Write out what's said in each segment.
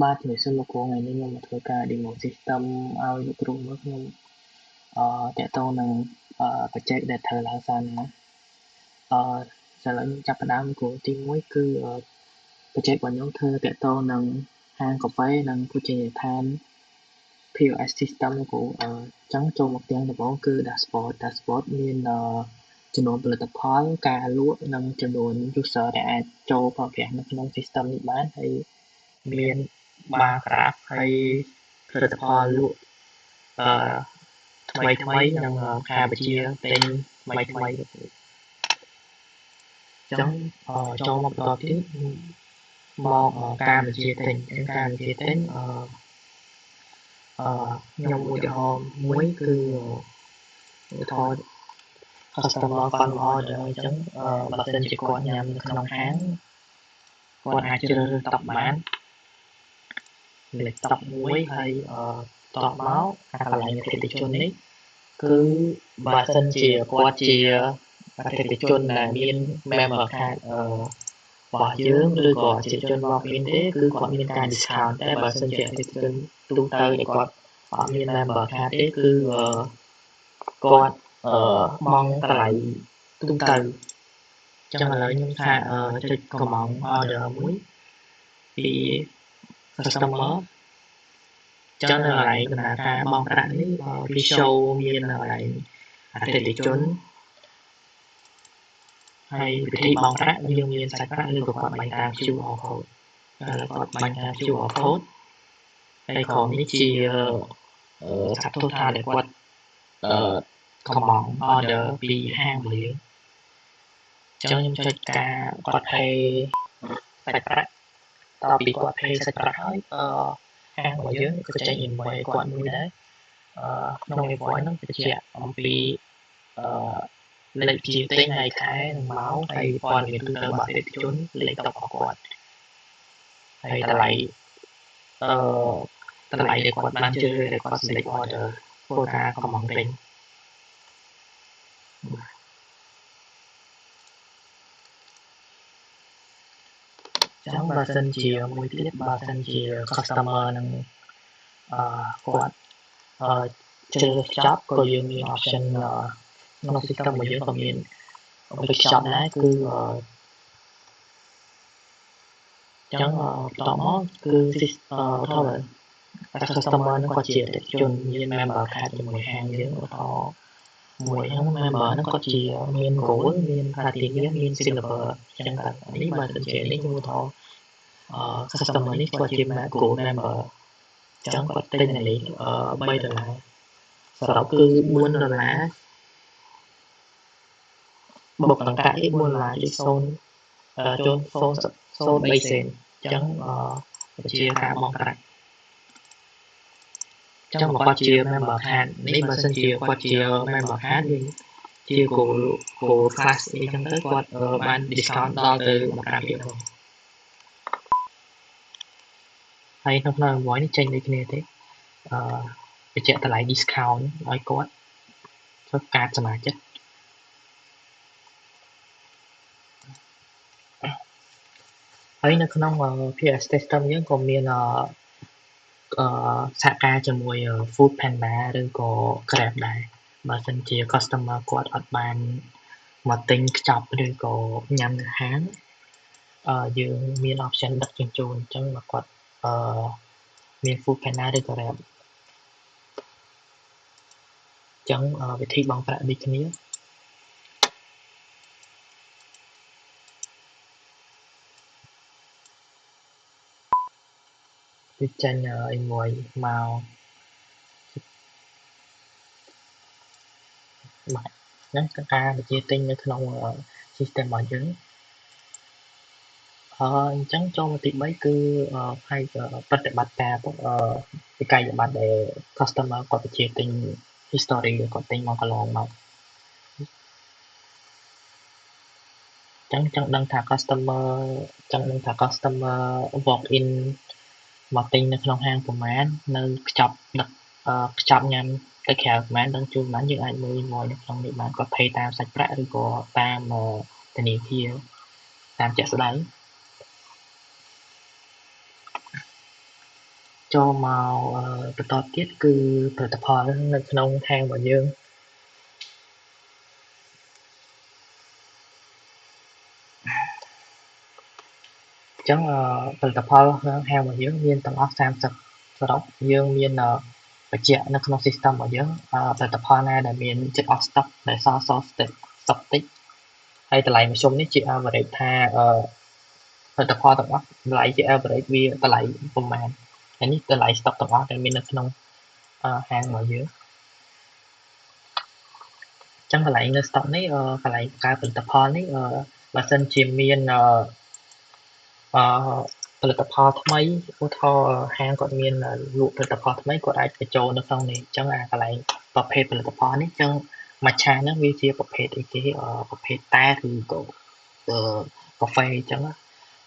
បាទជំរាបសួរលោកគ្រូថ្ងៃនេះខ្ញុំមកធ្វើការ demo system ឲ្យលោកគ្រូមើលខ្ញុំតាក់ទងនឹងproject ដែលធ្វើឡើងសារណាឥឡូវខ្ញុំចាប់ផ្ដើមគ្រូទី1គឺ project របស់ខ្ញុំធ្វើតាក់ទងនឹងហាងកាហ្វេនិងភោជនីយដ្ឋាន POS system គ្រូអញ្ចឹងចូលមកទាំងដំបូងគឺ dashboard មានចំនួនផលិតផលការលក់និងចំនួន user ដែលអាចចូលប្រើប្រាស់នៅក្នុង system នេះបានហើយមាន bar graph ហើយផលិតផលលក់ថ្មីនិងការបញ្ជាទិញថ្មីអញ្ចឹងចូលមកបន្តទៀតមកការបញ្ជាទិញការបញ្ជាទិញខ្ញុំឧទាហរណ៍មួយគឺឧទាហរណ៍ customer គាត់មក order អញ្ចឹងបើសិនជាគាត់ញ៉ាំនៅក្នុងហាងគាត់អាចជ្រើសរើសតុបានលេខតុ1ហើយតបមកអាកន្លែងអតិថិជននេះគឺបើសិនជាគាត់ជាអតិថិជនដែលមាន member card របស់យើងឬក៏ជាជន walk in ទេគឺគាត់មានការ discount តែបើសិនជាអតិថិជនទូទៅដែលគាត់អត់មាន member card ទេគឺគាត់បង់តម្លៃទូទៅអញ្ចឹងឥឡូវខ្ញុំថាចុចកំង order មួយពី customer ចឹងនៅកន្លែងដំណើរការបង់ប្រាក់នេះវា show មាននៅកន្លែងអតិថិជនហើយវិធីបង់ប្រាក់យើងមានសាច់ប្រាក់ឬក៏គាត់បាញ់តាម QR code ហើយគាត់បាញ់តាម QR code ហើយក្រោមនេះជាសាច់ total ដែលគាត់កំង order ពីហាងរបស់យើងចឹងខ្ញុំចុចការគាត់ pay សាច់ប្រាក់តទៅពីគាត់ pay សាច់ប្រាក់ហើយហាងរបស់យើងក៏ចេញ invoice គាត់មួយដែរក្នុង invoice ហ្នឹងបញ្ជាក់អំពីលេខបញ្ជីទិញហើយខែនិងម៉ោងហើយព័ត៌មានទូទៅរបស់អតិថិជនលេខតុរបស់គាត់ហើយតម្លៃដែលគាត់បានជ្រើសរើសដែលគាត់ select order ធ្វើការកំងទិញចឹងបើសិនជាមួយទៀតបើសិនជា customer នឹងគាត់ជ្រើសចប់ក៏យើងមាន option ក្នុង system របស់យើងក៏មាន fix shop ដែរគឺចឹងបន្តមកគឺ customer នឹងគាត់ជាអតិថិជនមាន member card ជាមួយហាងយើងឧទាហរណ៍មួយហ្នឹង member ហ្នឹងគាត់ជាមាន gold មាន platinum មាន silver ចឹងតែនេះបើសិនជានេះខ្ញុំឧទាហរណ៍ customer នេះគាត់ជា gold member ចឹងគាត់ទិញនៅលេខ$3សរុបគឺ$4បុកទាំងកាក់នេះ$4ជា0ចូល0.03សេនចឹងជាការបង់ប្រាក់ចឹងបើគាត់ជា member card នេះបើសិនជាគាត់ជា member card វិញជា gold class អីចឹងទៅគាត់បាន discount ដល់ទៅ 15% ហើយក្នុង invoice នេះចេញដូចគ្នាទេបញ្ជាក់តម្លៃ discount ឲ្យគាត់ធ្វើកាតសមាជិកហើយនៅក្នុង PS system យើងក៏មានសហការជាមួយ Food Panda ឬក៏ Grab ដែរបើសិនជា customer គាត់អត់បានមកទិញខ្ចប់ឬក៏ញ៉ាំនៅហាងយើងមាន option ដឹកជញ្ជូនអញ្ចឹងបើគាត់មាន Food Panda ឬក៏ Grab អញ្ចឹងវិធីបង់ប្រាក់ដូចគ្នាវាចេញinvoice មកបាទហ្នឹងគឺការបញ្ជាទិញនៅក្នុង system របស់យើងអញ្ចឹងចូលមកទី3គឺផ្នែកប្រតិបត្តិការវិក័យប័ត្រដែល customer គាត់បញ្ជាទិញ history គាត់ទិញមកកន្លងមកចឹងចង់ដឹងថា customer walk in មកទិញនៅក្នុងហាងប្រមាណនៅខ្ចប់ញ៉ាំទៅក្រៅប្រមាណដឹងជូនប្រមាណយើងអាចមើល invoice នៅក្នុងនេះបានគាត់ pay តាមសាច់ប្រាក់ឬក៏តាមធនាគារតាមជាក់ស្ដែង ចូលមកបន្តទៀតគឺផលិតផលនៅក្នុងហាងរបស់យើងអញ្ចឹងផលិតផលក្នុងហាងរបស់យើងមានទាំងអស់30សរុបយើងមានបញ្ជាក់នៅក្នុង system របស់យើងផលិតផលណាដែលមានចិត្តអស់ stock ដែលសល់ stock តិចហើយតម្លៃមធ្យមនេះជា average ថាផលិតផលទាំងអស់តម្លៃជា average វាតម្លៃប្រមាណហើយនេះតម្លៃ stock ទាំងអស់ដែលមាននៅក្នុងហាងរបស់យើងអញ្ចឹងកន្លែងនៅ stock នេះកន្លែងបង្កើតផលិតផលនេះបើសិនជាមានផលិតផលថ្មីឧទាហរណ៍ហាងគាត់មានលក់ផលិតផលថ្មីគាត់អាចបញ្ចូលនៅក្នុងនេះអញ្ចឹងកន្លែងប្រភេទផលិតផលនេះអញ្ចឹងមួយឆាហ្នឹងវាជាប្រភេទអីគេប្រភេទតែឬក៏កាហ្វេអញ្ចឹង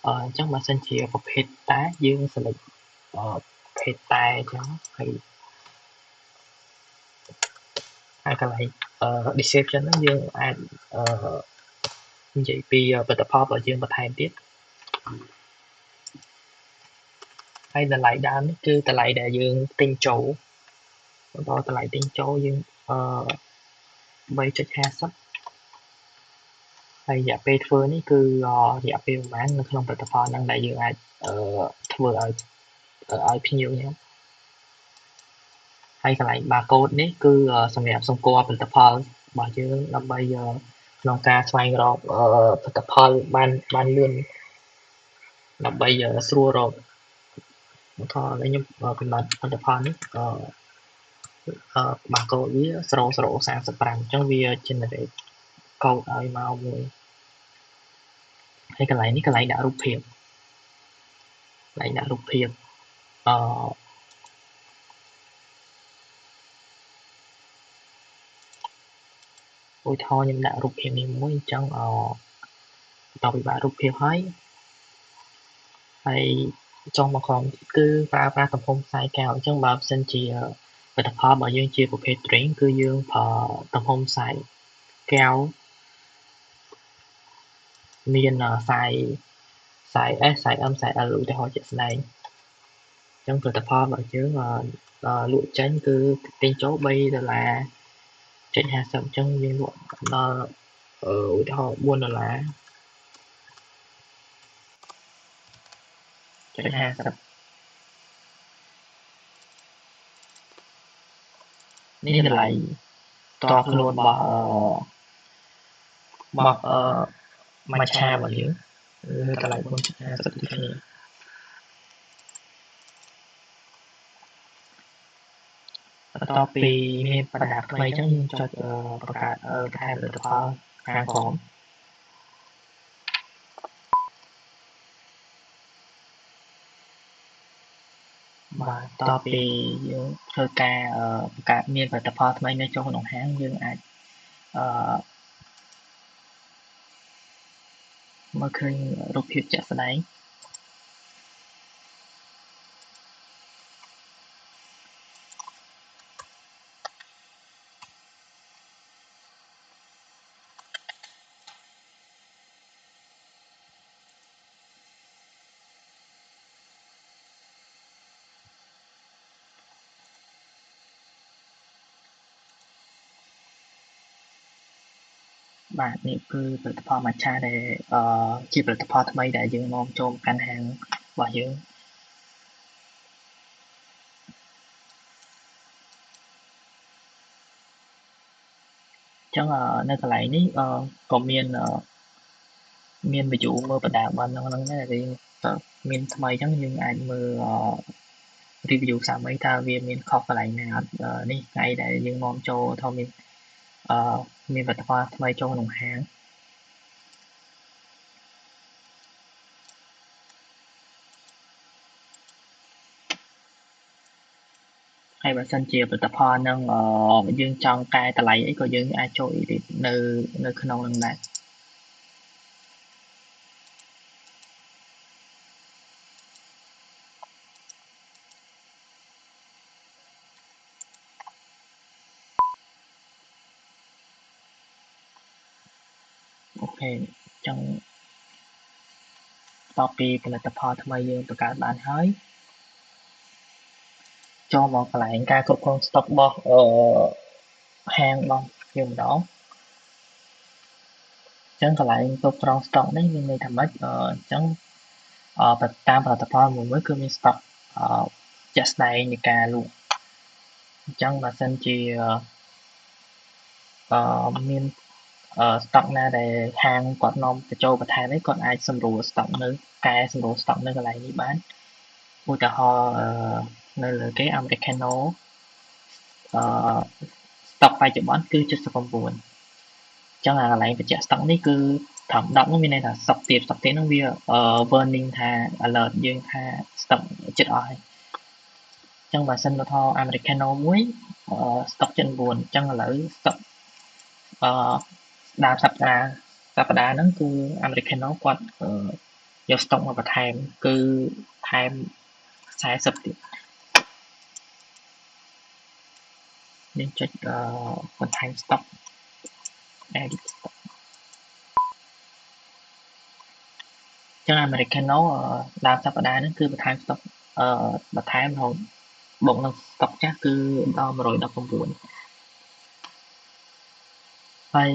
អញ្ចឹងបើសិនជាប្រភេទតែយើង select ប្រភេទតែអញ្ចឹងហើយកន្លែងdescription ហ្នឹងយើងអាចនិយាយពីផលិតផលរបស់យើងបន្ថែមទៀតហើយតម្លៃដើមនេះគឺតម្លៃដែលយើងទិញចូលបន្តតម្លៃទិញចូលយើង3.50ហើយរយៈពេលធ្វើនេះគឺរយៈពេលប្រហែលនៅក្នុងផលិតផលហ្នឹងដែលយើងអាចធ្វើឲ្យភ្ញៀវញ៉ាំហើយកន្លែង barcode នេះគឺសម្រាប់សម្គាល់ផលិតផលរបស់យើងដើម្បីក្នុងការស្វែងរកផលិតផលបានលឿនដើម្បីស្រួលរកឧទាហរណ៍ខ្ញុំកំណត់ផលិតផលនេះbarcode វា0035អញ្ចឹងវា generate code ឲ្យមកមួយហើយកន្លែងនេះកន្លែងដាក់រូបភាពកន្លែងដាក់រូបភាពឧទាហរណ៍ខ្ញុំដាក់រូបភាពនេះមួយអញ្ចឹងបន្ទាប់ពីដាក់រូបភាពហើយចុងមកក្រោមគឺប្រើប្រាស់ទំហំខ្សែកែវអញ្ចឹងបើសិនជាផលិតផលរបស់យើងជាប្រភេទ drink គឺយើងប្រើទំហំខ្សែកែវមានខ្សែ S ខ្សែ M ខ្សែ L ឧទាហរណ៍ជាក់ស្ដែងអញ្ចឹងផលិតផលរបស់យើងលក់ចេញគឺទិញចូល$3.50អញ្ចឹងយើងលក់ដល់ឧទាហរណ៍$4.50នេះតម្លៃតខ្លួនរបស់មួយឆារបស់យើងតម្លៃ4.50ដូចគ្នាបន្ទាប់ពីមានបញ្ហាថ្មីអញ្ចឹងយើងចុចបង្កើតបន្ថែមផលិតផលខាងក្រោមបាទបន្ទាប់ពីយើងធ្វើការបង្កើតមានផលិតផលថ្មីនៅចូលក្នុងហាងយើងអាចមើលឃើញរូបភាពជាក់ស្ដែងបាទនេះគឺផលិតផល matcha ដែលជាផលិតផលថ្មីដែលយើងនាំចូលកាន់ហាងរបស់យើងអញ្ចឹងនៅកន្លែងនេះក៏មាន view មើលបណ្ដាបណ្ណហ្នឹងដែរដែលមានថ្មីអញ្ចឹងយើងអាចមើលreview សាមីថាវាមានខុសកន្លែងណាអត់នេះថ្ងៃដែលយើងនាំចូលថាមានផលិតផលថ្មីចូលក្នុងហាងហើយបើសិនជាផលិតផលហ្នឹងយើងចង់កែតម្លៃអីក៏យើងអាចចូល edit នៅក្នុងហ្នឹងដែរអូខេអញ្ចឹងបន្ទាប់ពីផលិតផលថ្មីយើងបង្កើតបានហើយ ចូលមកកន្លែងការគ្រប់គ្រង stock របស់ហាងរបស់យើងម្ដងអញ្ចឹងកន្លែងគ្រប់គ្រង stock នេះមានន័យថាម៉េចអញ្ចឹងតាមផលិតផលមួយគឺមាន stock ជាក់ស្ដែងនៃការលក់អញ្ចឹងបើសិនជាមាន stock ណាដែលហាងគាត់នាំទៅចូលបន្ថែមនេះគាត់អាចសម្រួល stock នៅកែសម្រួល stock នៅកន្លែងនេះបានឧទាហរណ៍នៅលើគេ Americano stock បច្ចុប្បន្នគឺ79អញ្ចឹងអាកន្លែងបញ្ជាក់ stock នេះគឺត្រឹម10នោះមានន័យថា stock ទៀតនោះវាwarning ថា alert យើងថា stock ចិត្តអស់ហើយអញ្ចឹងបើសិនថា Americano មួយstock 79អញ្ចឹងឥឡូវ stock ដើមសប្តាហ៍ហ្នឹងគឺ Americano គាត់យក stock មកបន្ថែមគឺថែម40ទៀតយើងចុចបន្ថែម stock edit stock ចឹង Americano ដើមសប្តាហ៍ហ្នឹងគឺបន្ថែម stock បន្ថែមរហូតបូកនឹង stock ចាស់គឺដល់119ហើយ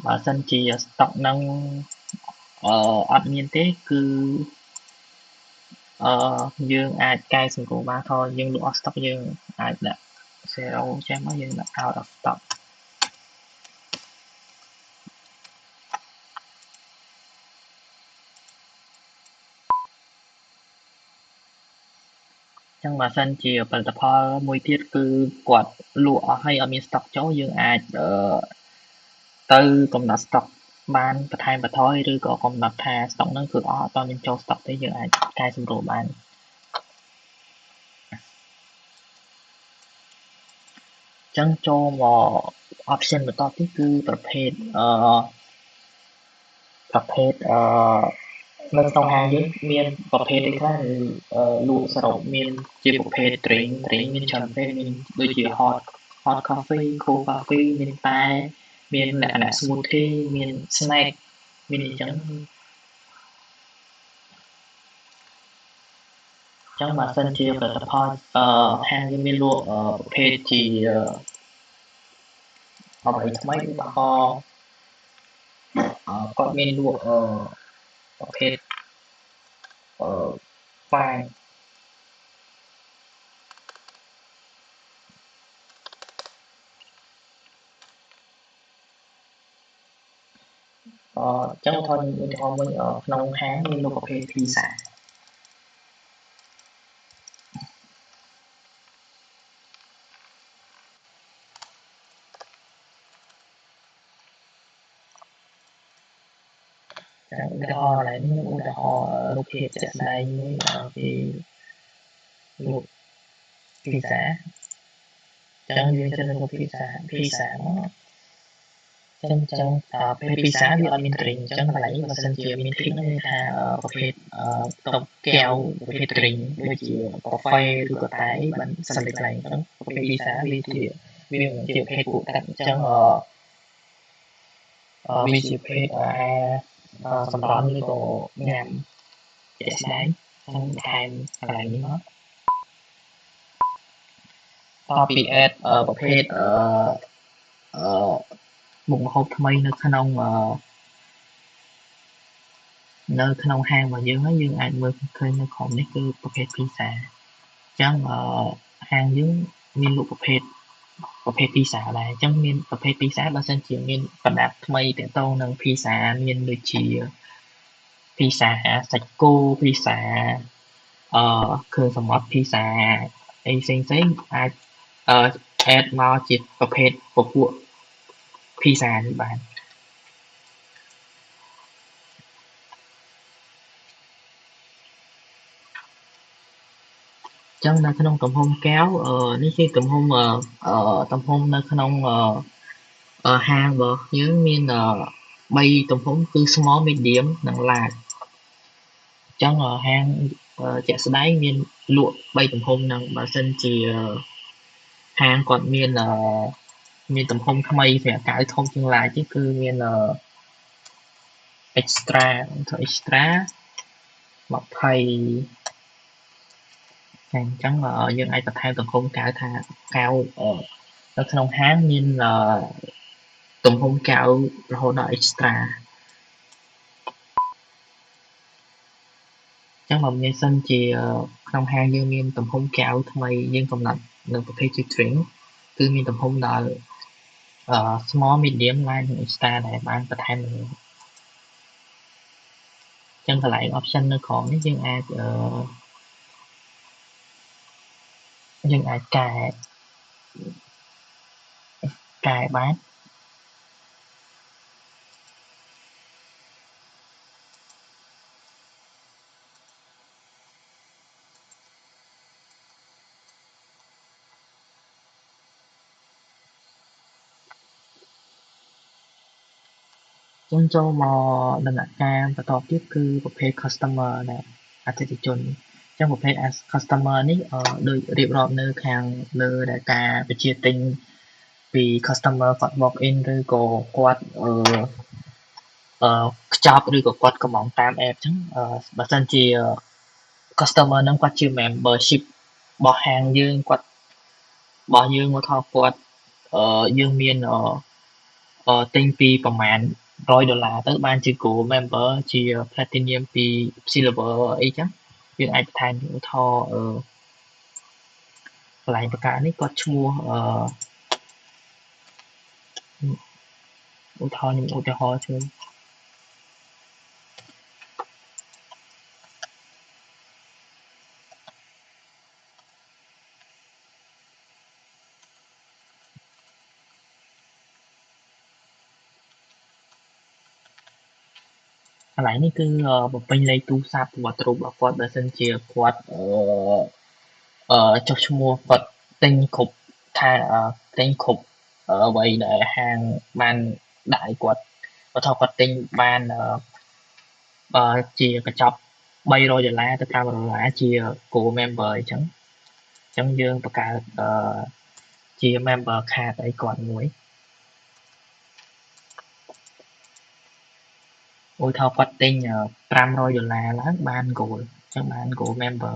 បើសិនជា stock ហ្នឹងអត់មានទេគឺយើងអាចកែសម្រួលបានថាយើងលក់អស់ stock យើងអាចដាក់ 0 ចេះមកយើងដាក់ out of stock ចឹងបើសិនជាផលិតផលមួយទៀតគឺគាត់លក់អស់ហើយអត់មាន stock ចូលយើងអាចទៅកំណត់ stock បានបន្ថែមបន្ថយឬក៏កំណត់ថា stock ហ្នឹងគឺអស់អត់មានចូល stock ទេយើងអាចកែសម្រួលបានចឹងចូលមក option បន្តទៀតគឺប្រភេទនៅក្នុងហាងយើងមានប្រភេទអីខ្លះលក់សរុបមានជាប្រភេទ drink មានច្រើនប្រភេទមានដូចជា hot coffee cold coffee មានតែមានលក្ខណៈ smoothie មាន snack មានអីចឹងបើសិនជាផលិតផលហាងយើងមានលក់ប្រភេទជាអ្វីថ្មីឧទាហរណ៍គាត់មានលក់ប្រភេទវាយចឹងឧទាហរណ៍មួយក្នុងហាងមានលក់ប្រភេទ pizza ឧទាហរណ៍កន្លែងនេះឧទាហរណ៍រូបភាពជាក់ស្ដែងមួយពីលក់ pizza ចឹងយើងចូលរូប pizza មកចឹងពេល pizza វាអត់មាន drink ចឹងកន្លែងនេះបើសិនជាមាន drink នេះថាប្រភេទតុបកែវប្រភេទ drink ដូចជាកាហ្វេឬក៏តែអីបានសិនតែកន្លែងចឹងប្រភេទ pizza វាជាប្រភេទពួកទឹកចឹងវាជាប្រភេទអាហារសម្រន់ឬក៏ញ៉ាំជាក់ស្ដែងខ្ញុំបន្ថែមកន្លែងនេះមកតពី add ប្រភេទមុខម្ហូបថ្មីនៅក្នុងហាងរបស់យើងហើយយើងអាចមើលឃើញនៅក្រោមនេះគឺប្រភេទ pizza អញ្ចឹងហាងយើងមានលក់ប្រភេទ pizza ដែរអញ្ចឹងមានប្រភេទ pizza បើសិនជាមានប្រដាប់ថ្មីទាក់ទងនឹង pizza មានដូចជា pizza សាច់គោ pizza គ្រឿងសមុទ្រ pizza អីផ្សេងអាចadd មកជាប្រភេទពពួក pizza នេះបានចឹងនៅក្នុងទំហំកែវនេះគឺទំហំនៅក្នុងហាងរបស់យើងមាន3ទំហំគឺ small medium និង large ចឹងហាងជាក់ស្ដែងមានលក់3ទំហំហ្នឹងបើសិនជាហាងគាត់មានទំហំថ្មីសម្រាប់កៅធំជាង large ទៀតគឺមាន extra 20 អញ្ចឹងយើងអាចបន្ថែមទំហំកៅថាកៅនៅក្នុងហាងមានទំហំកៅរហូតដល់ extra អញ្ចឹងបើមានសិនជាក្នុងហាងយើងមានទំហំកៅថ្មីយើងកំណត់នៅប្រភេទជា drink គឺមានទំហំដល់ small medium large និង extra ដែលបានបន្ថែមលើអញ្ចឹងកន្លែង option នៅក្រោមនេះយើងអាចកែបានចឹងចូលមកដំណាក់កាលបន្តទៀតគឺប្រភេទ customer ដែលអតិថិជនអញ្ចឹងប្រភេទ customer នេះដូចរៀបរាប់នៅខាងលើដែលការបញ្ជាទិញពី customer គាត់ walk in ឬក៏គាត់ខ្ចប់ឬក៏គាត់កំងតាម app អញ្ចឹងបើសិនជា customer ហ្នឹងគាត់ជា membership របស់ហាងយើងគាត់របស់យើងមកថតគាត់យើងមានទិញពីប្រមាណ$100ទៅបានជា Gold Member ជា Platinum ពី Silver អីចឹងយើងអាចបន្ថែមឧទាហរណ៍កន្លែងបង្កើតនេះគាត់ឈ្មោះឧទាហរណ៍ជួយកន្លែងនេះគឺបំពេញលេខទូរស័ព្ទវត្តរូបរបស់គាត់បើសិនជាគាត់ចុះឈ្មោះគាត់ទិញគ្រប់អ្វីដែលហាងបានដាក់ឲ្យគាត់បើថាគាត់ទិញបានជាកញ្ចប់$300ទៅ$500ជា Gold Member អញ្ចឹងយើងបង្កើតជា Member Card ឲ្យគាត់មួយឧទាហរណ៍គាត់ទិញ$500ឡើងបាន Gold អញ្ចឹងបាន Gold Member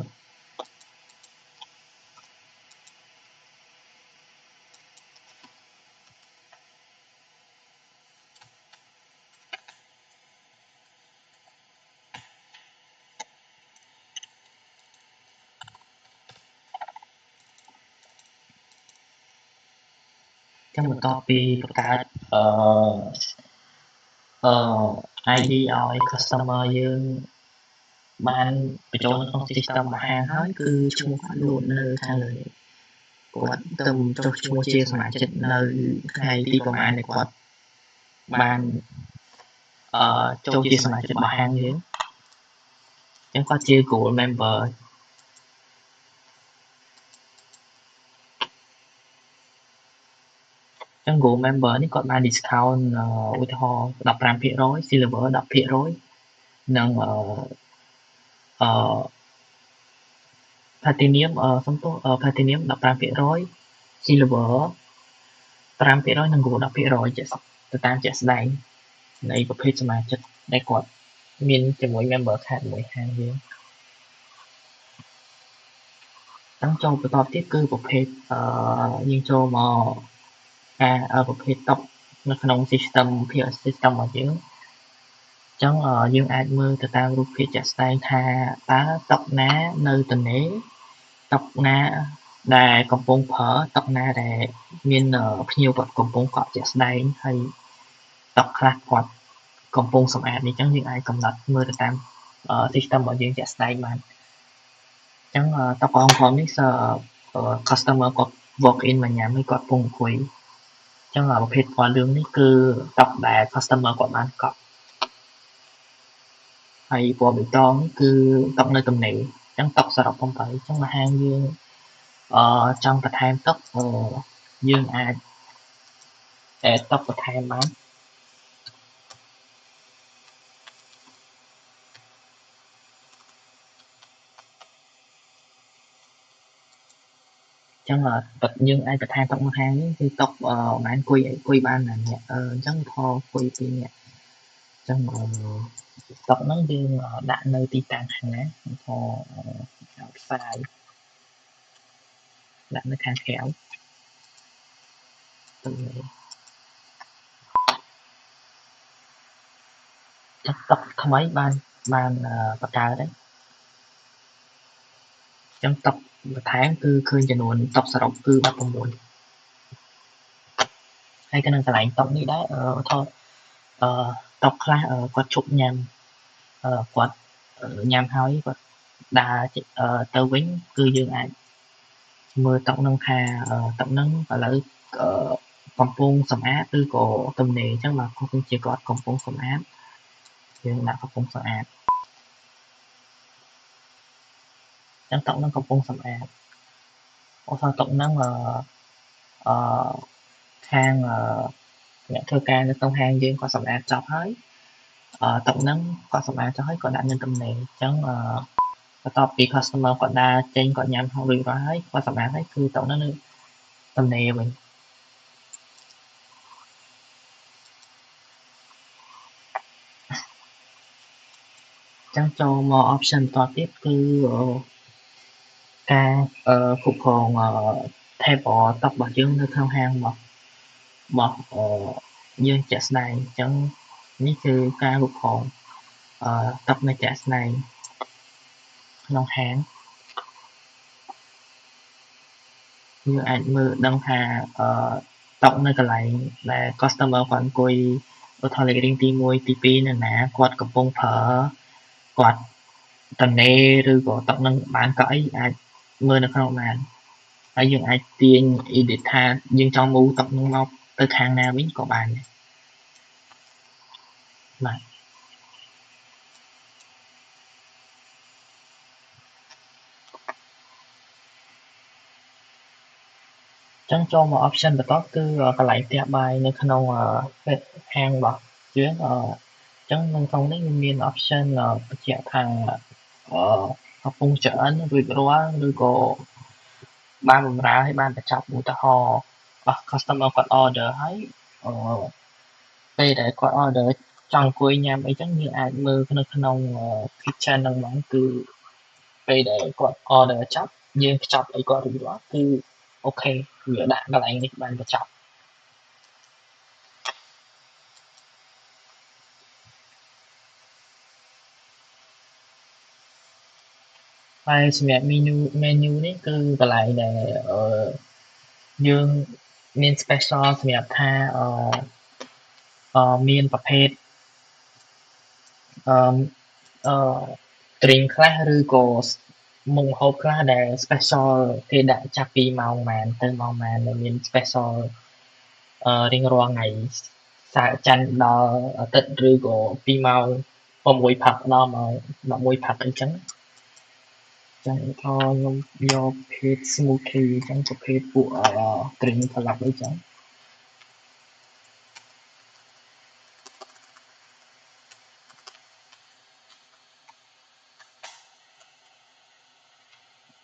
ចឹងបន្ទាប់ពីបង្កើតID ឲ្យ customer យើងបានបញ្ចូលនៅក្នុង system របស់ហាងហើយគឺឈ្មោះគាត់លោតនៅខាងលើនេះគាត់ទៅចុះឈ្មោះជាសមាជិកនៅថ្ងៃទីប្រហែលដែលគាត់បានចូលជាសមាជិករបស់ហាងយើងអញ្ចឹងគាត់ជា Gold Member ចឹង Gold Member នេះគាត់បាន discount ឧទាហរណ៍15% Silver 10%និងPlatinum សំទោសPlatinum 15% Silver 5%និង Gold 10%ទៅតាមជាក់ស្ដែងនៃប្រភេទសមាជិកដែលគាត់មានជាមួយ Member Card ជាមួយហាងយើងចឹងចូលបន្តទៀតគឺប្រភេទយើងចូលមកប្រភេទតុកនៅក្នុង system POS system របស់យើងចឹងយើងអាចមើលទៅតាមរូបភាពជាក់ស្ដែងថាតើតុណានៅទនេតុណាដែលកំពុងប្រើតុណាដែលមានភ្ញៀវគាត់កំពុងកក់ជាក់ស្ដែងហើយតុខ្លះគាត់កំពុងសម្អាតនេះចឹងយើងអាចកំណត់មើលទៅតាម system របស់យើងជាក់ស្ដែងបានចឹងតុក្រហមនេះcustomer គាត់ walk in មកញ៉ាំហើយគាត់កំពុងអង្គុយចឹងប្រភេទពណ៌លឿងនេះគឺតុដែល customer គាត់បានកក់ហើយពណ៌បៃតងនេះគឺតុនៅទំនេរអញ្ចឹងតុសរុប8អញ្ចឹងមកហាងយើងចង់បន្ថែមតុយើងអាច add តុបន្ថែមបានចឹងយើងអាចបន្ថែមតុមកហាងនេះគឺតុបានអង្គុយបានម្នាក់អញ្ចឹងថតអង្គុយ2នាក់អញ្ចឹងតុហ្នឹងយើងដាក់នៅទីតាំងខាងណាថតផ្សាយ ដាក់នៅខាងក្រៅទំនេរតុកថ្មីបានបង្កើតហើយចឹងតុកបន្ថែមគឺឃើញចំនួនតុកសរុបគឺ16ហើយក៏នឹងកន្លែងតុកនេះដែរថតតុកខ្លះគាត់ជប់ញ៉ាំគាត់ញ៉ាំហើយគាត់ដើរទៅវិញគឺយើងអាចមើលតុកនឹងថាតុកនឹងឥឡូវកំពុងសម្អាតឬក៏ទំនេរអញ្ចឹងបើគាត់ជាគាត់កំពុងសម្អាតយើងដាក់កំពុងសម្អាតអញ្ចឹងតុកនឹងកំពុងសម្អាតឧទាហរណ៍តុកនឹងអឺខាងអ្នកធ្វើការនៅក្នុងហាងយើងគាត់សម្អាតចប់ហើយតុកនឹងគាត់សម្អាតចុះហើយគាត់ដាក់នៅទំនេរអញ្ចឹងបន្ទាប់ពី customer គាត់ដើរចេញគាត់ញ៉ាំរួចរាល់ហើយគាត់សម្អាតហើយគឺតុកនឹងនៅទំនេរវិញចឹងចូលមក option បន្តទៀតគឺការគ្រប់គ្រងtable តុរបស់យើងនៅក្នុងហាងរបស់យើងជាក់ស្ដែងអញ្ចឹងនេះគឺការគ្រប់គ្រងតុនៅជាក់ស្ដែងក្នុងហាងយើងអាចមើលដឹងថាតុនៅកន្លែងដែល customer គាត់អង្គុយឧទាហរណ៍លេខរៀងទី1ទី2នៅណាគាត់កំពុងប្រើគាត់តនេឬក៏តុនឹងបានកៅអីអាចមើលនៅក្នុងបានហើយយើងអាចទាញ edit ថាយើងចង់ move តុនឹងមកទៅខាងណាវិញក៏បានដែរបាទចឹងចូលមក option បន្ទាប់គឺកន្លែងផ្ទះបាយនៅក្នុងហាងរបស់យើងចឹងនៅក្នុងនេះមាន option បញ្ជាក់ថាកំពុងឆ្អិនរួចរាល់ឬក៏បានបម្រើឲ្យបានបញ្ចប់ឧទាហរណ៍customer គាត់ order ហើយពេលដែលគាត់ order ចង់អង្គុយញ៉ាំអីចឹងយើងអាចមើលនៅក្នុង kitchen ហ្នឹងហ្មងគឺពេលដែលគាត់ order ចប់យើងខ្ចប់អីគាត់រួចរាល់គឺអូខេវាដាក់កន្លែងនេះបានបញ្ចប់ហើយសម្រាប់ menu នេះគឺកន្លែងដែលយើងមាន special សម្រាប់ថាមានប្រភេទdrink ខ្លះឬក៏មុខម្ហូបខ្លះដែល special គេដាក់ចាប់ពីម៉ោងប៉ុន្មានទៅម៉ោងប៉ុន្មានដែលមាន special រៀងរាល់ថ្ងៃសៅរ៍ច័ន្ទដល់អាទិត្យឬក៏ពីម៉ោង6ព្រឹកដល់ម៉ោង11ព្រឹកអីចឹងចឹងឧទាហរណ៍ខ្ញុំយកប្រភេទ smoothie ចឹងប្រភេទពួកdrink ប្លុកអីចឹង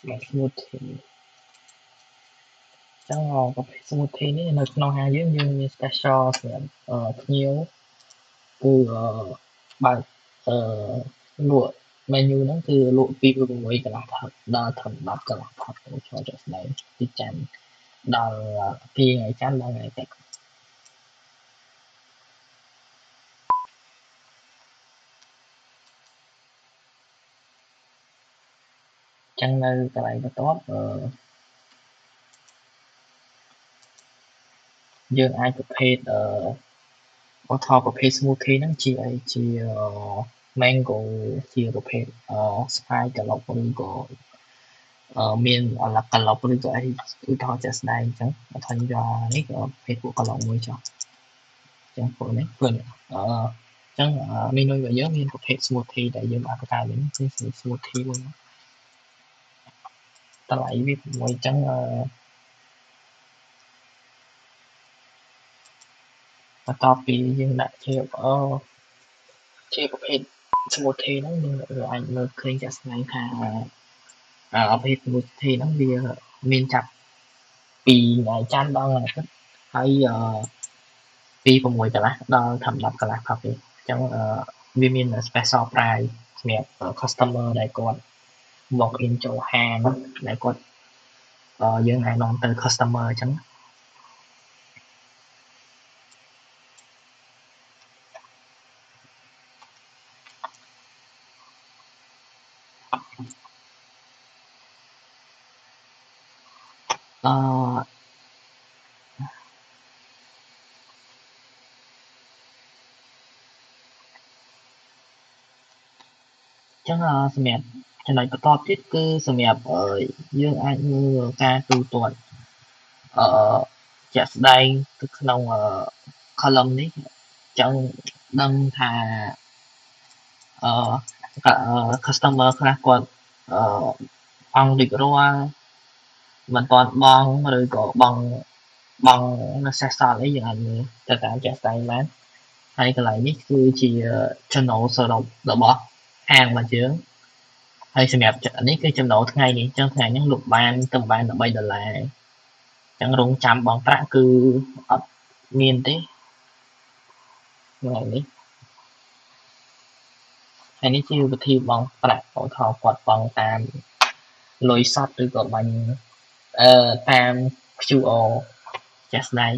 แบบ smoothie ចឹងប្រភេទ smoothie នេះនៅក្នុងហាងយើងមាន special សម្រាប់ភ្ញៀវគឺបើកលក់ menu ហ្នឹងគឺលក់ពី6កន្លះថឹកដល់ធំ10កន្លះថឹកចូលជាក់ស្ដែងពីច័ន្ទដល់ពីថ្ងៃច័ន្ទដល់ថ្ងៃអាទិត្យចឹងនៅកន្លែងបន្ទាប់យើងអាចប្រភេទឧទាហរណ៍ប្រភេទ smoothie ហ្នឹងជាអីជា mango ជាប្រភេទsprite ក្លុបឬក៏មានអាឡាក្លុបឬក៏អីឧទាហរណ៍ជាក់ស្ដែងអញ្ចឹងបើថាខ្ញុំយកនេះក៏ប្រភេទពួកក្លុបមួយចុះអញ្ចឹងពួកនេះគឺអញ្ចឹងmenu របស់យើងមានប្រភេទ smoothie ដែលយើងបានបង្កើតវិញគឺ smoothie មួយតម្លៃវា6អញ្ចឹងបន្ទាប់ពីយើងដាក់ជាប្រភេទ smoothie ហ្នឹងយើងអាចមើលឃើញជាក់ស្ដែងថាប្រភេទ smoothie ហ្នឹងវាមានចាប់ពីថ្ងៃច័ន្ទដល់ថ្ងៃអាទិត្យហើយពី6កន្លះដល់10កន្លះផឹកទេអញ្ចឹងវាមាន special price សម្រាប់ customer ដែលគាត់ walk in ចូលហាងដែលគាត់ យើងអាចនាំទៅ customer អញ្ចឹងអឺចឹងសម្រាប់ចំណុចបន្តទៀតគឺសម្រាប់យើងអាចមើលការទូទាត់ជាក់ស្ដែងទៅក្នុងcolumn នេះចឹងដឹងថាcustomer ខ្លះគាត់អង្គរួចរាល់មិនទាន់បង់ឬក៏បង់នៅសេសសល់អីយើងអាចមើលទៅតាមជាក់ស្ដែងបានហើយកន្លែងនេះគឺជាចំណូលសរុបរបស់ហាងរបស់យើងហើយសម្រាប់នេះគឺចំណូលថ្ងៃនេះអញ្ចឹងថ្ងៃនេះលក់បានទៅបាន$13អញ្ចឹងរងចាំបង់ប្រាក់គឺអត់មានទេថ្ងៃនេះហើយនេះជាវិធីបង់ប្រាក់ឧទាហរណ៍គាត់បង់តាមលុយសតឬក៏បាញ់តាម QR ជាក់ស្ដែង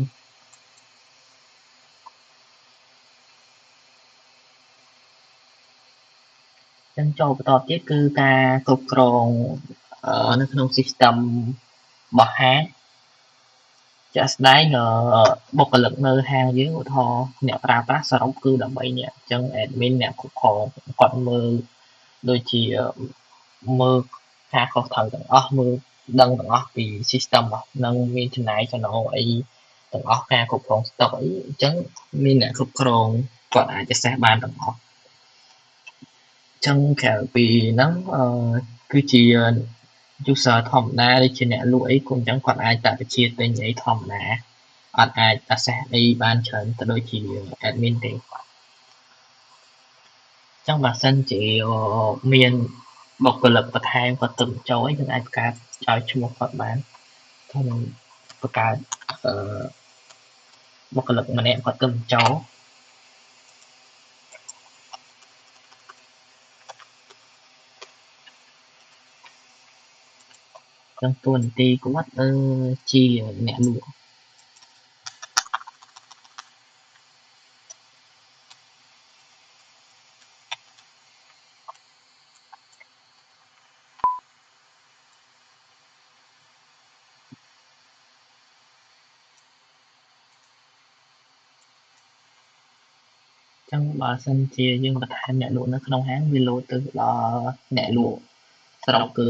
ចឹងចូលបន្តទៀតគឺការគ្រប់គ្រងនៅក្នុង system របស់ហាងជាក់ស្ដែងបុគ្គលិកនៅហាងយើងឧទាហរណ៍អ្នកប្រើប្រាស់សរុបគឺ13នាក់អញ្ចឹង admin អ្នកគ្រប់គ្រងគាត់មើលដូចជាមើលការខុសត្រូវទាំងអស់មើលដឹងទាំងអស់ពី system នឹងមានចំណាយចំណូលអីទាំងអស់ការគ្រប់គ្រង stock អីអញ្ចឹងមានអ្នកគ្រប់គ្រងគាត់អាច access បានទាំងអស់អញ្ចឹងក្រៅពីហ្នឹងគឺជា user ធម្មតាដូចជាអ្នកលក់អីក៏អញ្ចឹងគាត់អាចតាក់បញ្ជាទិញអីធម្មតាអត់អាច access អីបានច្រើនទៅដូចជា admin ទេអញ្ចឹងបើសិនជាមានបុគ្គលិកបន្ថែមគាត់ទៅបញ្ចូលអីយើងអាចបង្កើតឲ្យឈ្មោះគាត់បានខ្ញុំបង្កើតបុគ្គលិកម្នាក់គាត់ទៅបញ្ចូលចឹងតួនាទីគាត់ជាអ្នកលក់ចឹងបើសិនជាយើងបន្ថែមអ្នកលក់នៅក្នុងហាងវាលោតទៅដល់អ្នកលក់សរុបគឺ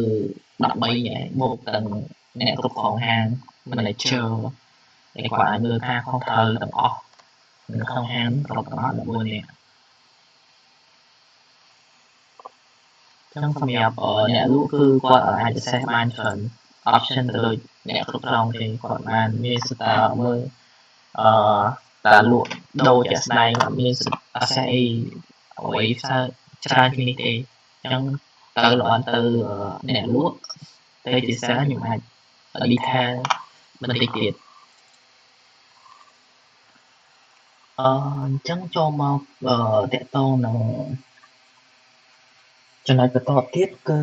13នាក់បូកទាំងអ្នកគ្រប់គ្រងហាង manager ហើយគាត់អាចមើលការខុសត្រូវទាំងអស់នៅក្នុងហាងគ្រប់ទាំងអស់14នាក់ចឹងសម្រាប់អ្នកលក់គឺគាត់អាច access បានច្រើន option ទៅដូចអ្នកគ្រប់គ្រងទេគាត់បានមានសិទ្ធិមើលតាលក់ដូរជាក់ស្ដែងអត់មាន access អីអ្វីច្រើនជាងនេះទេអញ្ចឹងទៅល្អទៅអ្នកលក់ទៅជា sale ខ្ញុំអាច detail បន្តិចទៀតអញ្ចឹងចូលមកតាក់ទងនឹងចំណុចបន្តទៀតគឺ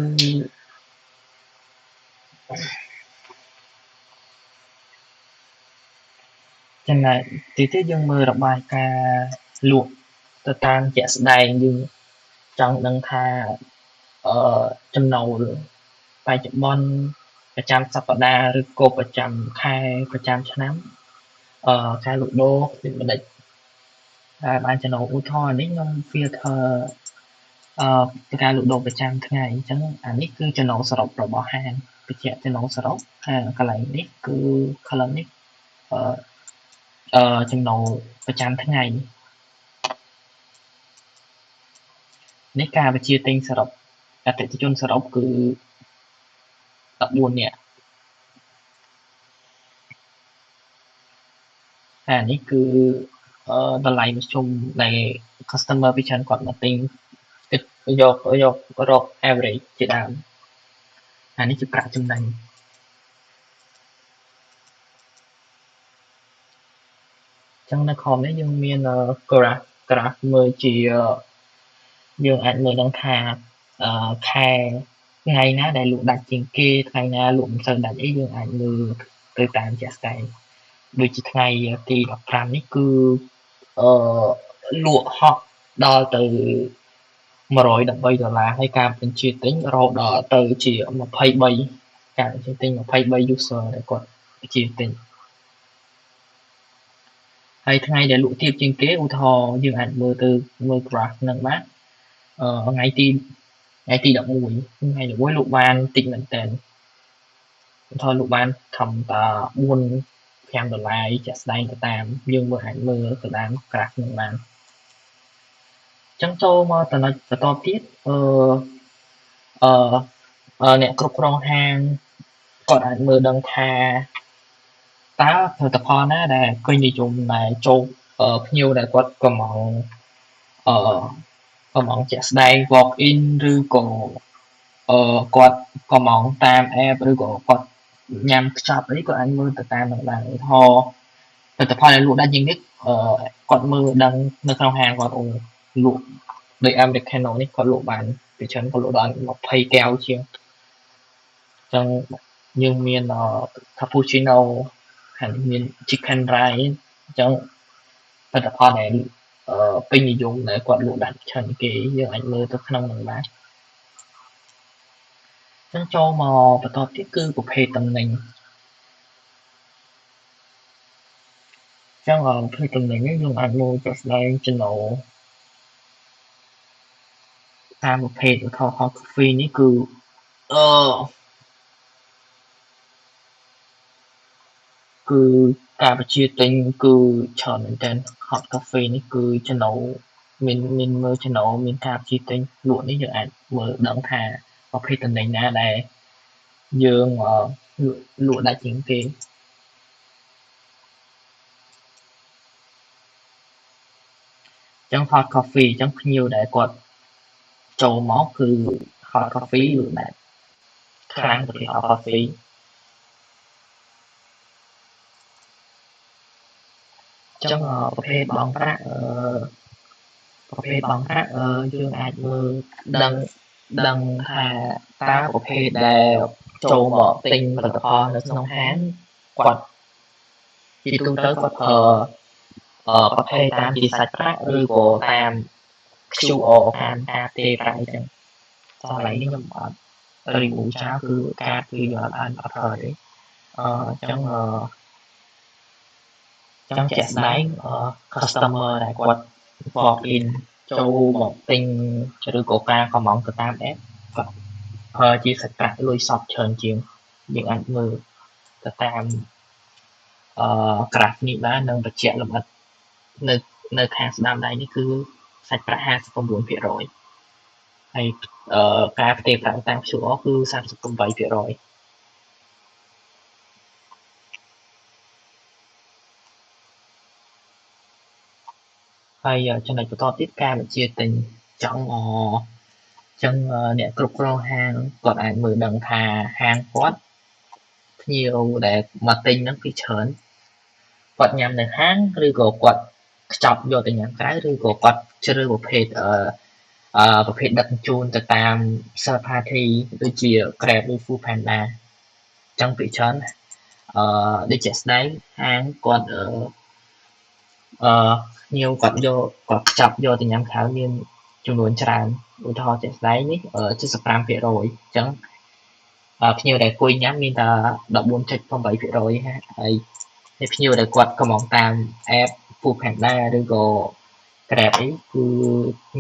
ចំណែកទីទៀតយើងមើលរបាយការណ៍លក់ទៅតាមជាក់ស្ដែងយើងចង់ដឹងថាចំណូលបច្ចុប្បន្នប្រចាំសប្តាហ៍ឬក៏ប្រចាំខែប្រចាំឆ្នាំការលក់ដូរវាមិនដេចហើយបានចំណូលឧទាហរណ៍នេះខ្ញុំ filter ការលក់ដូរប្រចាំថ្ងៃអញ្ចឹងអានេះគឺចំណូលសរុបរបស់ហាងបញ្ជាក់ចំណូលសរុបហើយកន្លែងនេះគឺ column នេះចំណូលប្រចាំថ្ងៃនេះការបញ្ជាទិញសរុបអតិថិជនសរុបគឺ14នាក់អានេះគឺតម្លៃមធ្យមដែល customer ពីច្រើនគាត់មកទិញយករក average ជាដើមអានេះជាប្រាក់ចំណេញចឹងនៅខមនេះយើងមាន graph មើលជាយើងអាចមើលដឹងថាខែ ថ្ងៃណាដែលលក់ដាច់ជាងគេថ្ងៃណាលក់មិនសូវដាច់អីយើងអាចមើលទៅតាមជាក់ស្ដែងដូចជាថ្ងៃទី15នេះគឺអឺលក់ហក់ដល់ទៅ$113ហើយការបញ្ជាទិញរហូតដល់ទៅជា23ការបញ្ជាទិញ23 user ដែលគាត់បញ្ជាទិញហើយថ្ងៃដែលលក់ទាបជាងគេឧទាហរណ៍យើងអាចមើលទៅមើល graph ហ្នឹងបានថ្ងៃទី11ថ្ងៃ11លក់បានតិចមែនតើឧទាហរណ៍លក់បានធម្មតា$4-5ជាក់ស្ដែងទៅតាមយើងអាចមើលទៅតាម graph ហ្នឹងបានចឹងចូលមកចំណុចបន្តទៀតអ្នកគ្រប់គ្រងហាងគាត់អាចមើលដឹងថាតើផលិតផលណាដែលពេញនិយមដែលចូលភ្ញៀវដែលគាត់កំងជាក់ស្ដែង walk in ឬក៏គាត់កំងតាម app ឬក៏គាត់ញ៉ាំខ្ចប់អីគាត់អាចមើលទៅតាមនឹងបានឧទាហរណ៍ផលិតផលដែលលក់ដាច់ជាងនេះគាត់មើលដឹងនៅក្នុងហាងគាត់លក់ដោយ Americano នេះគាត់លក់បានពីច្រើនគាត់លក់ដល់20កែវជាងចឹងយើងមាន cappuccino ហើយមាន chicken rice ចឹងផលិតផលដែលពេញនិយមដែលគាត់លក់ដាច់ច្រើនគេយើងអាចមើលទៅក្នុងនឹងបានចឹងចូលមកបន្តទៀតគឺប្រភេទតំណែងចឹងប្រភេទតំណែងនេះយើងអាចមើលជាក់ស្ដែងចំណូលតាមប្រភេទឧទាហរណ៍ hot coffee នេះគឺអឺគឺការបញ្ជាទិញគឺច្រើនមែនទែន hot coffee នេះគឺចំណូលមានមើលចំណូលមានការបញ្ជាទិញលក់នេះយើងអាចមើលដឹងថាប្រភេទតំណែងណាដែលយើងលក់ដាច់ជាងគេចឹង hot coffee ចឹងភ្ញៀវដែលគាត់ចូលមកគឺ hot coffee លក់ដាច់ខ្លាំងប្រភេទ hot coffee ចឹងប្រភេទបង់ប្រាក់យើងអាចមើលដឹងថាតើប្រភេទដែលចូលមកទិញផលិតផលនៅក្នុងហាងគាត់ជាទូទៅគាត់ប្រភេទតាមជាសាច់ប្រាក់ឬក៏តាម QR តាមការផ្ទេរប្រាក់អីចឹងកន្លែងនេះខ្ញុំអត់ remove ចោលគឺការគឺយើងអត់ប្រើទេចឹងជាក់ស្ដែងcustomer ដែលគាត់ walk in ចូលមកទិញឬក៏ការកម្មង់ទៅតាម app គាត់ប្រើជាសាច់ប្រាក់លុយសតច្រើនជាងយើងអាចមើលទៅតាមgraph នេះបាននឹងបញ្ជាក់លម្អិតនៅខាងស្ដាំដៃនេះគឺសាច់ប្រាក់59%ហើយការផ្ទេរប្រាក់តាម QR គឺ38%ហើយចំណុចបន្តទៀតការបញ្ជាទិញចឹងអ្នកគ្រប់គ្រងហាងគាត់អាចមើលដឹងថាហាងគាត់ភ្ញៀវដែលមកទិញហ្នឹងពីច្រើនគាត់ញ៉ាំនៅហាងឬក៏គាត់ខ្ចប់យកទៅញ៉ាំក្រៅឬក៏គាត់ជ្រើសប្រភេទដឹកជញ្ជូនទៅតាម third party ដូចជា Grab ឬ Foodpanda ចឹងពីច្រើនដូចជាក់ស្ដែងហាងគាត់ភ្ញៀវគាត់ខ្ចប់យកទៅញ៉ាំក្រៅមានចំនួនច្រើនឧទាហរណ៍ជាក់ស្ដែងនេះ75%អញ្ចឹងភ្ញៀវដែលអង្គុយញ៉ាំមានតែ 14.8% ហើយភ្ញៀវដែលគាត់កំងតាម app Foodpanda ឬក៏ Grab អីគឺ9.8%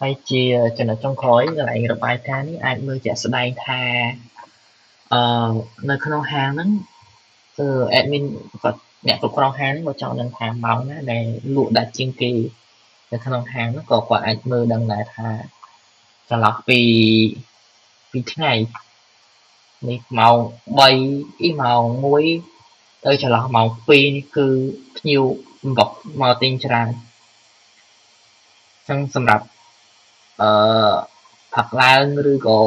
ហើយជាចំណុចចុងក្រោយកន្លែងរបាយការណ៍នេះអាចមើលជាក់ស្ដែងថានៅក្នុងហាងហ្នឹងadmin គាត់អ្នកគ្រប់គ្រងហាងហ្នឹងគាត់ចង់ដឹងថាម៉ោងណាដែលលក់ដាច់ជាងគេនៅក្នុងហាងហ្នឹងក៏គាត់អាចមើលដឹងដែរថាចន្លោះពីថ្ងៃនេះម៉ោង3ម៉ោង1ទៅចន្លោះម៉ោង2នេះគឺភ្ញៀវមកទិញច្រើនអញ្ចឹងសម្រាប់ផឹកឡើងឬក៏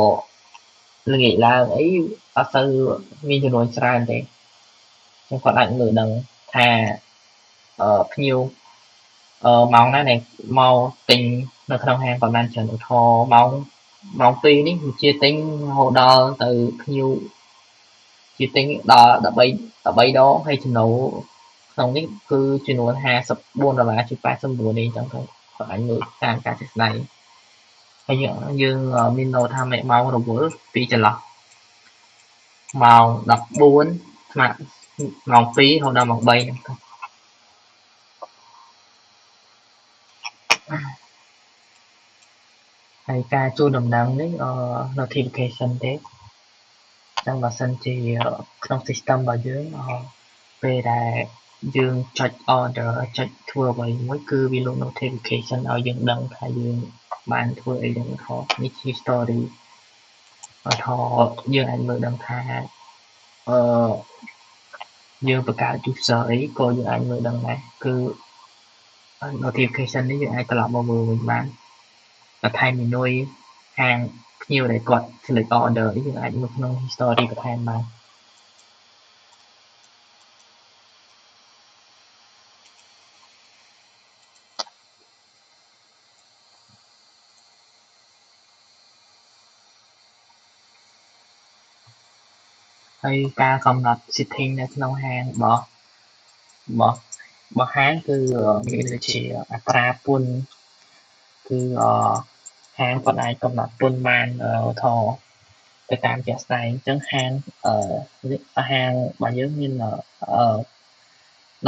ល្ងាចឡើងអីអត់ទៅមានចំនួនច្រើនទេចឹងគាត់អាចមើលដឹងថាភ្ញៀវ ម៉ោងណាដែលមកទិញនៅក្នុងហាងប៉ុន្មានច្រើនឧទាហរណ៍ម៉ោង2នេះជាទិញរហូតដល់ទៅភ្ញៀវជាទិញដល់13ដងហើយចំណូលក្នុងនេះគឺចំនួន$54ជា89នេះអញ្ចឹងទៅបើអញមើលតាមការទស្សនាហើយយើងមានន័យថាម៉ោងរវល់ពីចន្លោះម៉ោង14ស្មើម៉ោង2រហូតដល់ម៉ោង3ហ្នឹងទៅហើយការជូនដំណឹងនេះnotification ទេចឹងបើសិនជាក្នុង system របស់យើងពេលដែលយើងចុច order ចុចធ្វើអ្វីមួយគឺវាលុប notification ឲ្យយើងដឹងថាយើងបានធ្វើអីហ្នឹងថតនេះជា story ថតយើងអាចមើលដឹងថាអឺយើងបង្កើត user អីក៏យើងអាចមើលដឹងដែរគឺ notification នេះយើងអាចត្រឡប់មកមើលវិញបានបន្ថែមមីនុយហាងភ្ញៀវដែលគាត់ select order នេះយើងអាចមើលក្នុង history បន្ថែមបានហើយការកំណត់ setting នៅក្នុងហាងរបស់ហាងគឺមានដូចជាអត្រាពន្ធគឺហាងគាត់អាចកំណត់ពន្ធបានថទៅតាមជាក់ស្ដែងអញ្ចឹងហាងរបស់យើងមាន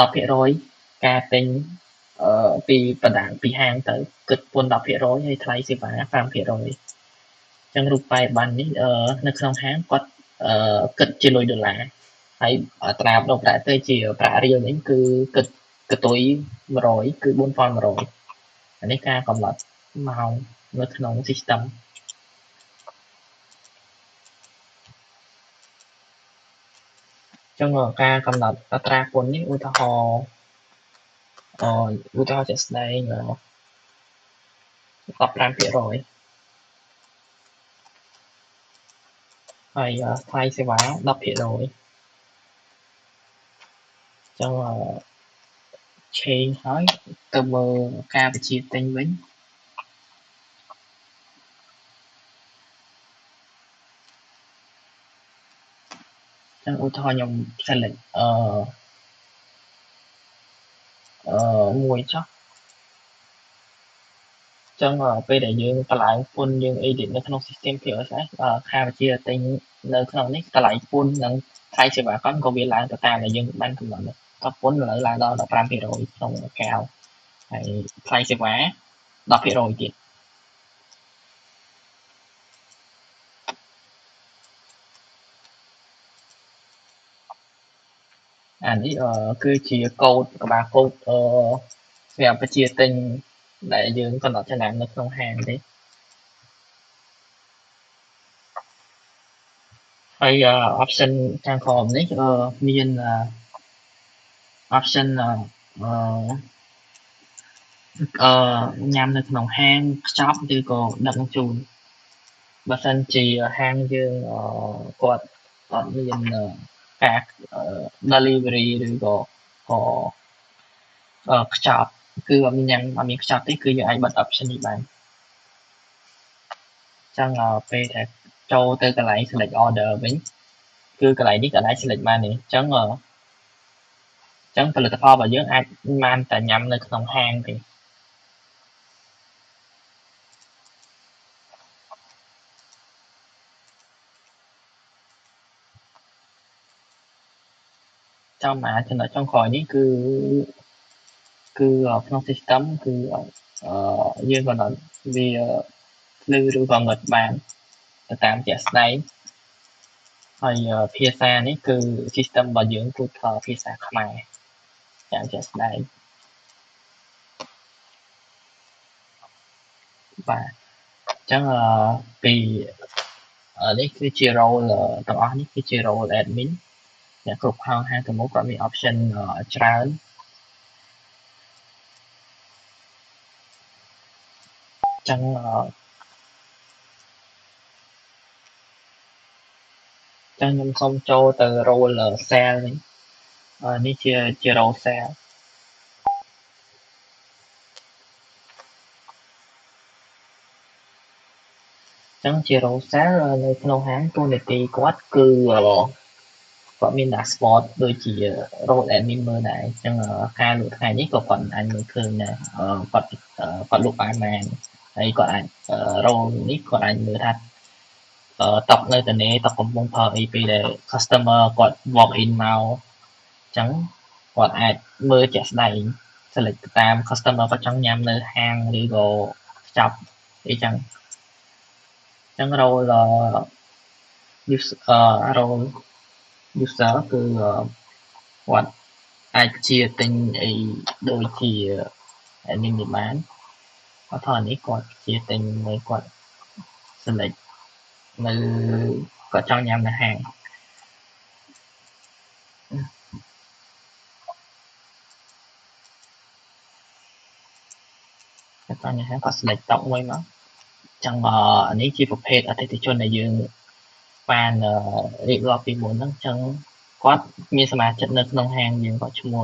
10%ការទិញពីបណ្ដាពីហាងទៅគិតពន្ធ10%ហើយថ្លៃសេវា5%ចឹងរូបបែបបាននេះនៅក្នុងហាងគាត់គិតជាលុយដុល្លារហើយអត្រាប្តូរប្រាក់ទៅជាប្រាក់រៀលនេះគឺគិតកតុយ100គឺ4100អានេះការកំណត់ម៉ោងនៅក្នុង system ចឹងការកំណត់អត្រាពន្ធនេះឧទាហរណ៍ជាក់ស្ដែង15%ហើយថ្លៃសេវា10%ចឹងchange ហើយទៅមើលការបញ្ជាទិញវិញចឹងឧទាហរណ៍ខ្ញុំ select មួយចុះចឹងពេលដែលយើងតម្លើងពន្ធយើង edit នៅក្នុង system POSS ការបញ្ជាទិញនៅក្នុងនេះតម្លៃពន្ធនិងថ្លៃសេវាកម្មក៏វាឡើងទៅតាមដែលយើងបានកំណត់ក៏ពន្ធឥឡូវឡើងដល់15%ក្នុងកៅហើយថ្លៃសេវា10%ទៀតអានេះគឺជាកូដក្បាលកូដសម្រាប់បញ្ជាទិញដែលយើងកំណត់ចំណាំនៅក្នុងហាងទេហើយ option ខាងក្រោមនេះមាន option ញ៉ាំនៅក្នុងហាងខ្ចប់ឬក៏ដឹកជញ្ជូនបើសិនជាហាងយើងគាត់អត់មានការ delivery ឬក៏ខ្ចប់គឺអត់មានខ្ចប់ទេគឺយើងអាចបិទ option នេះបានចឹងពេលដែលចូលទៅកន្លែង select order វិញគឺកន្លែងនេះកន្លែង select បានទេចឹងផលិតផលរបស់យើងអាចបានតែញ៉ាំនៅក្នុងហាងទេចាំចំណុចចុងក្រោយនេះគឺក្នុង system គឺយើងកំណត់វាភ្លឺឬក៏ងឹតបានទៅតាមជាក់ស្ដែងហើយភាសានេះគឺ system របស់យើងគឺភាសាខ្មែរតាមជាក់ស្ដែងបាទអញ្ចឹងពីនេះគឺជា role ទាំងអស់នេះគឺជា role admin អ្នកគ្រប់គ្រងហាងទាំងមូលគាត់មាន option ច្រើនចឹងខ្ញុំសូមចូលទៅ role sale នេះនេះជា role sale ចឹងជា role sale នៅក្នុងហាងតួនាទីគាត់គឺគាត់មាន dashboard ដូចជា role admin មើលដែរអញ្ចឹងការលក់ថ្ងៃនេះក៏គាត់អាចមើលឃើញដែរគាត់លក់បានប៉ុន្មានហើយគាត់អាច role នេះគាត់អាចមើលថាតុកនៅទនេតុកកំពុងប្រើអីពេលដែល customer គាត់ walk in មកអញ្ចឹងគាត់អាចមើលជាក់ស្ដែង select ទៅតាម customer គាត់ចង់ញ៉ាំនៅហាងឬក៏ចប់អីចឹងអញ្ចឹង role role user គឺគាត់អាចជាទិញអីដូចជា admin នេះបានឧទាហរណ៍នេះគាត់ជាទិញមួយគាត់ select នៅគាត់ចង់ញ៉ាំនៅហាងគាត់ចង់ញ៉ាំហាងគាត់ select តុមួយមកចឹងនេះជាប្រភេទអតិថិជនដែលយើងបានរៀបរាប់ពីមុនហ្នឹងចឹងគាត់មានសមាជិកនៅក្នុងហាងយើងគាត់ឈ្មោះ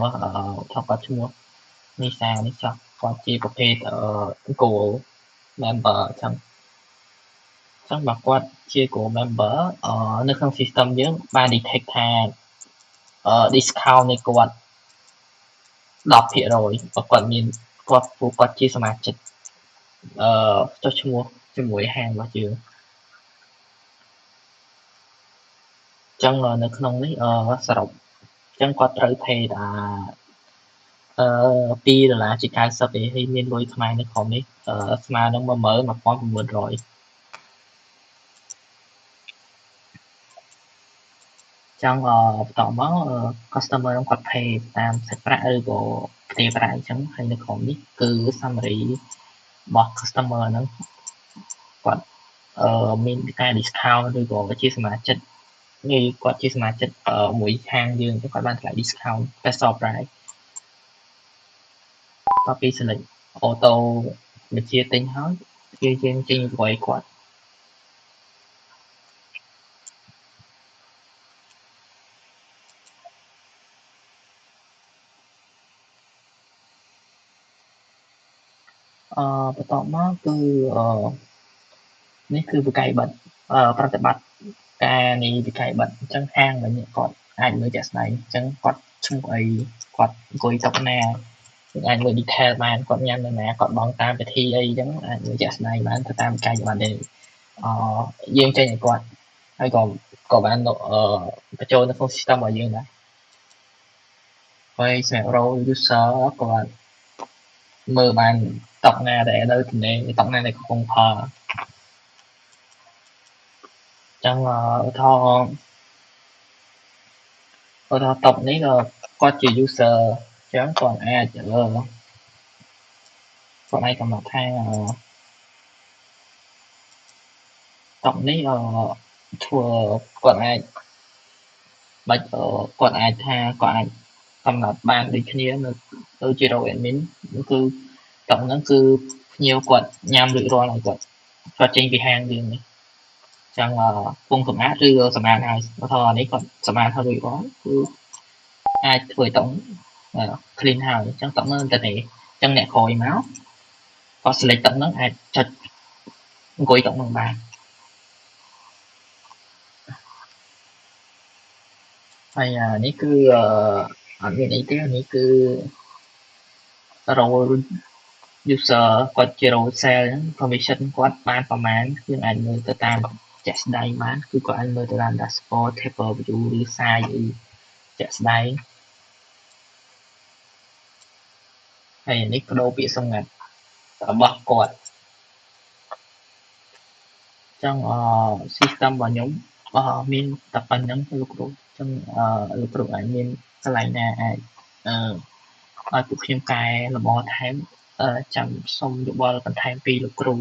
គាត់ឈ្មោះនីសានេះចុះគាត់ជាប្រភេទgold member ចឹងបើគាត់ជា gold member នៅក្នុង system យើងបាន detect ថាdiscount នៃគាត់ 10% បើគាត់មានគាត់ជាសមាជិកចុះឈ្មោះជាមួយហាងរបស់យើងចឹងនៅក្នុងនេះសរុបចឹងគាត់ត្រូវ pay $2 ជា90ទេហើយមានលុយខ្មែរនៅក្នុងនេះស្មើនឹង 11900 ចឹងបន្តមក customer នឹងគាត់ pay តាមសាច់ប្រាក់ឬក៏ផ្ទេរប្រាក់អញ្ចឹងហើយនៅក្នុងនេះគឺ summary របស់ customer ហ្នឹងគាត់មានការ discount ឬក៏ជាសមាជិកនេះគាត់ជាសមាជិកមួយហាងយើងគាត់បានថ្លៃ discount special price តទៅពី select auto បញ្ជាទិញហើយយើងចេញវយគាត់បន្តមកគឺនេះគឺវិក័យប័ណ្ណប្រតិបត្តិការនៃវិក័យប័ណ្ណអញ្ចឹងហាងមិញគាត់អាចមើលជាក់ស្ដែងអញ្ចឹងគាត់ឈ្មោះអីគាត់អង្គុយតុកណាអាចមើល detail បានគាត់ញ៉ាំនៅណាគាត់បង់តាមពិធីអីអញ្ចឹងអាចមើលជាក់ស្ដែងបានទៅតាមវិក័យប័ណ្ណដែលយើងចេញឲ្យគាត់ហើយក៏បានបញ្ចូលនៅក្នុង system របស់យើងដែរហើយសម្រាប់ role user គាត់មើលបានតុកណាដែលនៅទនេតុកណាដែលកំពុងប្រើចឹងឧទាហរណ៍តុកនេះគាត់ជា user ចឹងគាត់អាចកំណត់ថាតុកនេះធ្វើគាត់អាចគាត់អាចកំណត់បានដូចគ្នានៅដូចជា row admin គឺតុកហ្នឹងគឺភ្ញៀវគាត់ញ៉ាំរួចរាល់ហើយគាត់ចេញពីហាងយើងនេះចឹងពងសម្អាតឬសម្អាតហើយឧទាហរណ៍នេះគាត់សម្អាតហើយរួចរាល់គឺអាចធ្វើឲ្យតុ clean ហើយអញ្ចឹងតុហ្នឹងទៅទេអញ្ចឹងអ្នកក្រោយមកគាត់ select តុហ្នឹងអាចចុចអង្គុយតុហ្នឹងបានហើយនេះគឺអត់មានអីទេនេះគឺ role user គាត់ជា role sale ហ្នឹង commission គាត់បានប្រមាណយើងអាចមើលទៅតាមជាក់ស្ដែងបានគឺគាត់អាចមើលទៅតាម dashboard table view ឬ size អីជាក់ស្ដែងហើយនេះបដូរពាក្យសម្ងាត់របស់គាត់ចឹងsystem របស់ខ្ញុំមានតែប៉ុណ្្នឹងលោកគ្រូចឹងលោកគ្រូអាចមានកន្លែងណាអាចឲ្យពួកខ្ញុំកែលម្អថែមចាំសុំយោបល់បន្ថែមពីលោកគ្រូ